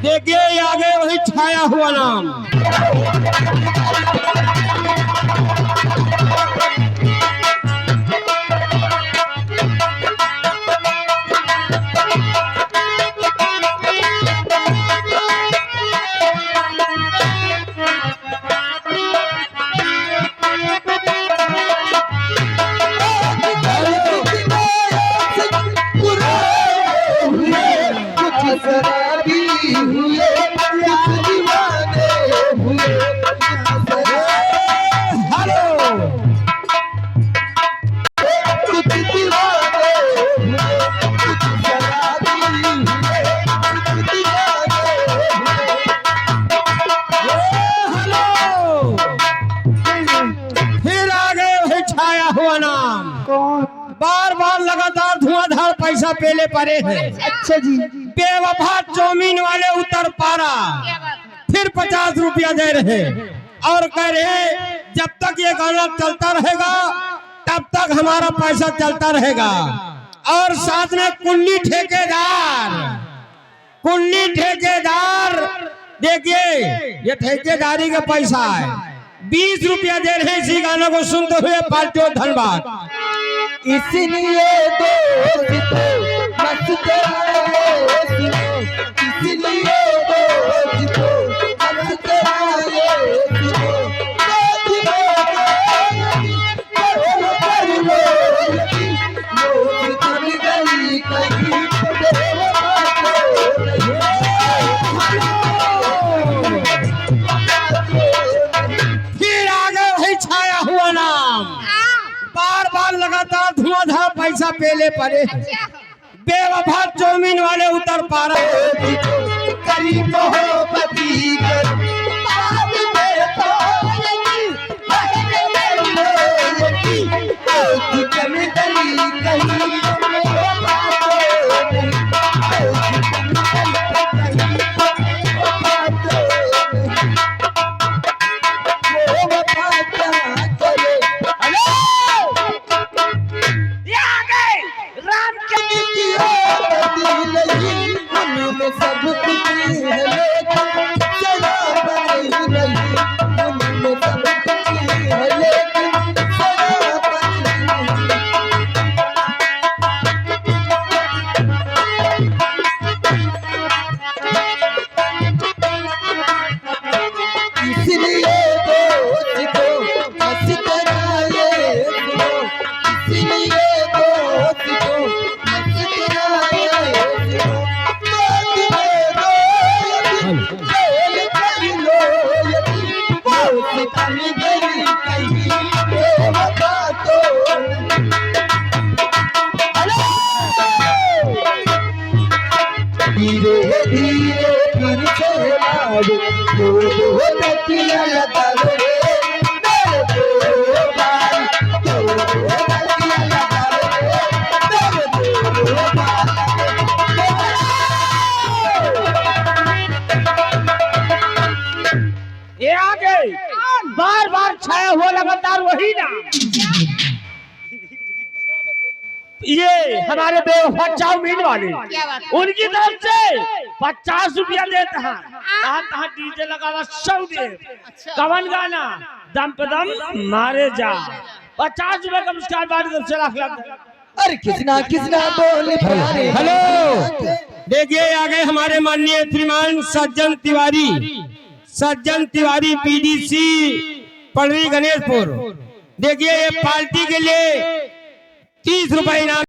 देखिए आगे वही छाया हुआ नाम। बार बार लगातार धुआंधार पैसा पेले पड़े हैं। अच्छा जी। बेवफा चौमीन वाले उतर पारा फिर 50 रुपया दे रहे और कह रहे जब तक ये गाना चलता रहेगा तब तक हमारा पैसा चलता रहेगा। और साथ में कुल्ली ठेकेदार देखिए ये ठेकेदारी का पैसा है। 20 रुपया दे रहे इसी गाने को सुनते हुए पार्टियों धन्यवाद। इसलिए दोस्तों मस्त रहिए सुनो, इसलिए दोस्तों मस्त रहिए सुनो, फिर आगे वही छाया हुआ नाम। बार बार लगातार धुआंधार पैसा पेले पड़े बेवफा चौमीन वाले उतर पा रहे करीब हो पति सब कुछ है लेकिन शराब नहीं रही, मन में सब कुछ है लेकिन शराब नहीं। इसलिए दोस्तों मस्त रहिए सुनो, इसलिए दोस्तों मस्त रहिए सुनो, धीरे धीरे फिर से लाओ दो तकिया लगा रे मेरे दो भाई, दो तकिया लगा रे मेरे दो भाई। ये आगे बार बार छाया हुआ लगातार वही ना। ये हमारे बेवफा चाउमीन वाले उनकी तरफ से 50 रुपया देता है। कहा डीजे लगावा 100 दे कवन गाना दम पे दम मारे जा 50 रुपए का मुस्कान बार से लाख। अरे किसना बोले प्यारे। हेलो देखिए आगे हमारे माननीय श्रीमान सज्जन तिवारी पीडीसी पड़री गणेशपुर। देखिए ये पार्टी के लिए 30 रुपए इनाम